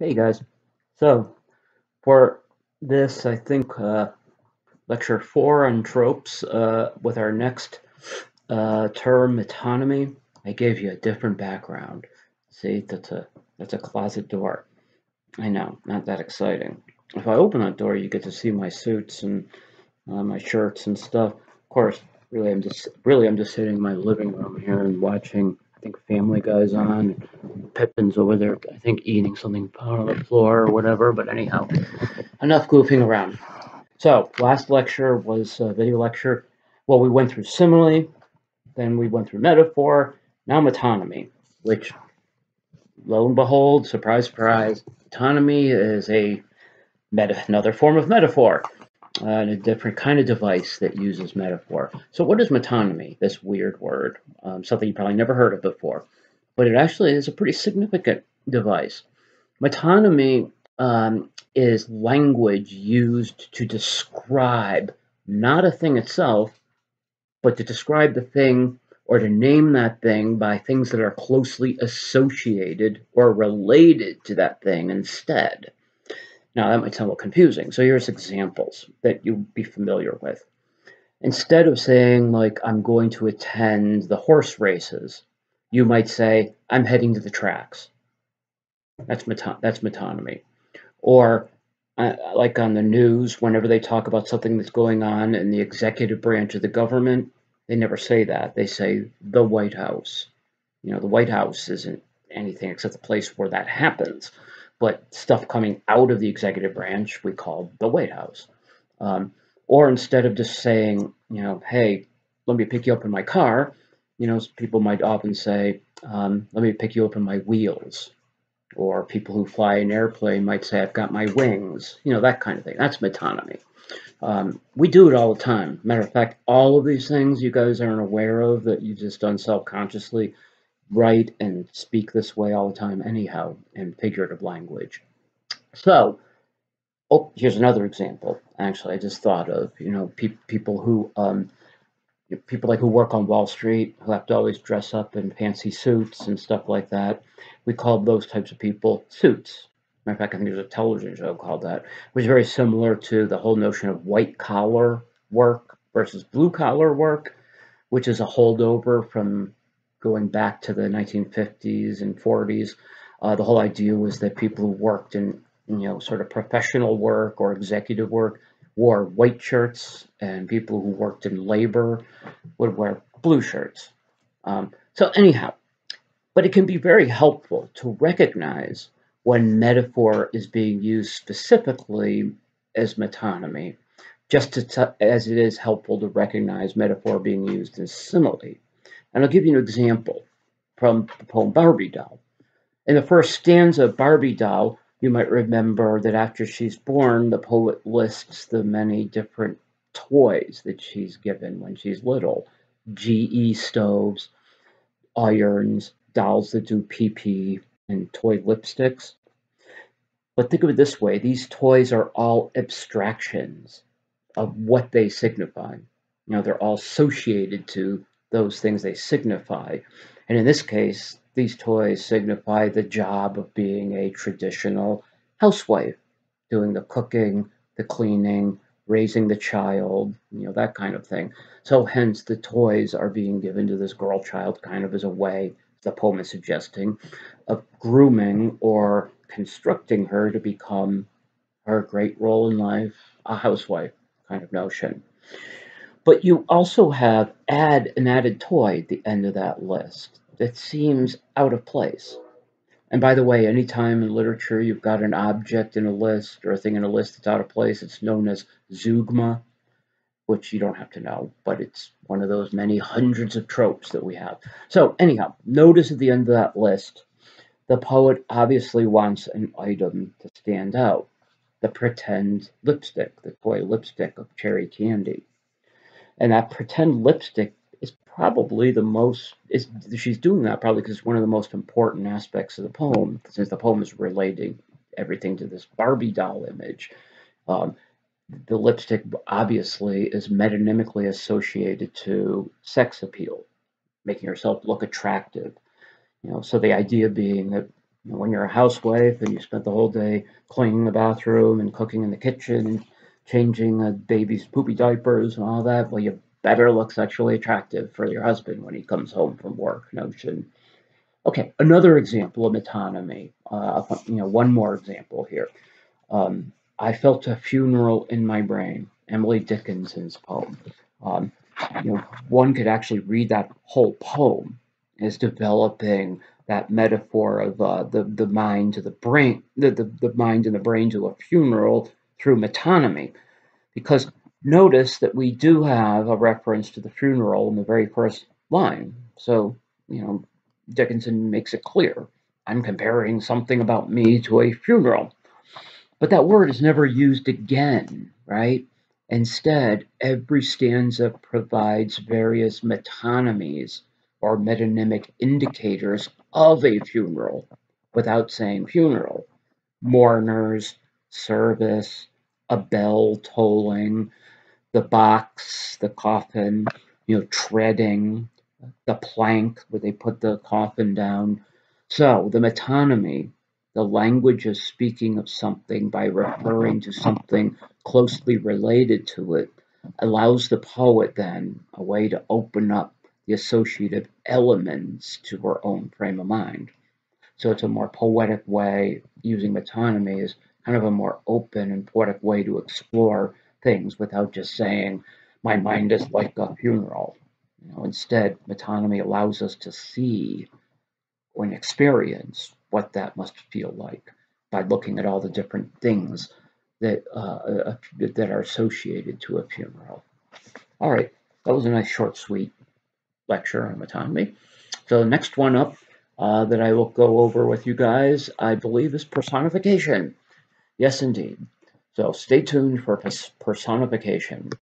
Hey guys, so for this, I think lecture 4 on tropes with our next term, metonymy, I gave you a different background. See, that's a closet door. I know, not that exciting. If I open that door, you get to see my suits and my shirts and stuff. Of course, really I'm just sitting in my living room here and watching. I think Family Guy's on. Pippin's over there, I think, eating something on the floor or whatever. But anyhow, enough goofing around. So, last lecture was a video lecture. Well, we went through simile, then we went through metaphor, now metonymy, which, lo and behold, surprise, surprise, metonymy is another form of metaphor, and a different kind of device that uses metaphor. So, what is metonymy? This weird word, something you probably never heard of before, but it actually is a pretty significant device. Metonymy is language used to describe not a thing itself, but to describe the thing or to name that thing by things that are closely associated or related to that thing instead. Now, that might sound a little confusing. So here's examples that you'll be familiar with. Instead of saying, like, I'm going to attend the horse races, you might say, I'm heading to the tracks. That's metonymy. Or like on the news, whenever they talk about something that's going on in the executive branch of the government, they never say that. They say the White House. The White House isn't anything except the place where that happens. But stuff coming out of the executive branch, we call the White House. Or instead of just saying, hey, let me pick you up in my car, people might often say, let me pick you up in my wheels. Or people who fly an airplane might say, I've got my wings, that kind of thing. That's metonymy. We do it all the time. Matter of fact, all of these things you guys aren't aware of that you just done self-consciously write and speak this way all the time anyhow in figurative language. So, here's another example. Actually, I just thought of, people who people like who work on Wall Street, who have to always dress up in fancy suits and stuff like that. We call those types of people suits. Matter of fact, I think there's a television show called that, which is very similar to the whole notion of white collar work versus blue collar work, which is a holdover from going back to the 1950s and 40s. The whole idea was that people who worked in, sort of professional work or executive work wore white shirts, and people who worked in labor would wear blue shirts. So anyhow, but it can be very helpful to recognize when metaphor is being used specifically as metonymy, just as it is helpful to recognize metaphor being used as simile. And I'll give you an example from the poem Barbie Doll. In the first stanza of Barbie Doll, you might remember that after she's born, the poet lists the many different toys that she's given when she's little. GE stoves, irons, dolls that do pee-pee, and toy lipsticks. But think of it this way, these toys are all abstractions of what they signify. They're all associated to those things they signify. And in this case, these toys signify the job of being a traditional housewife, doing the cooking, the cleaning, raising the child, that kind of thing. So hence the toys are being given to this girl child kind of as a way, the poem is suggesting, of grooming or constructing her to become her great role in life, a housewife kind of notion. But you also have an added toy at the end of that list that seems out of place. And by the way, anytime in literature you've got an object in a list or a thing in a list that's out of place, it's known as zeugma, which you don't have to know, but it's one of those many hundreds of tropes that we have. So anyhow, notice at the end of that list, the poet obviously wants an item to stand out. The pretend lipstick, the toy lipstick of cherry candy. And that pretend lipstick is probably she's doing that probably because it's one of the most important aspects of the poem, since the poem is relating everything to this Barbie doll image. Um, the lipstick obviously is metonymically associated to sex appeal, making herself look attractive. So the idea being that When you're a housewife and you spent the whole day cleaning the bathroom and cooking in the kitchen and changing a baby's poopy diapers and all that, well, you better look sexually attractive for your husband when he comes home from work. Notion. Okay, another example of metonymy. One more example here. I felt a funeral in my brain. Emily Dickinson's poem. Um, One could actually read that whole poem as developing that metaphor of the mind to the brain, the mind and the brain to a funeral through metonymy. Because notice that we do have a reference to the funeral in the very first line. So, Dickinson makes it clear. I'm comparing something about me to a funeral. But that word is never used again, right? Instead, every stanza provides various metonymies or metonymic indicators of a funeral without saying funeral. Mourners, service, a bell tolling, the box, the coffin, treading, the plank where they put the coffin down. So the metonymy, the language of speaking of something by referring to something closely related to it, allows the poet then a way to open up the associative elements to her own frame of mind. So it's a more poetic way, using metonymy is kind of a more open and poetic way to explore things without just saying, my mind is like a funeral. Instead, metonymy allows us to see and experience what that must feel like by looking at all the different things that are associated to a funeral. All right, that was a nice, short, sweet lecture on metonymy. So the next one up that I will go over with you guys, I believe, is personification. Yes, indeed. So stay tuned for personification.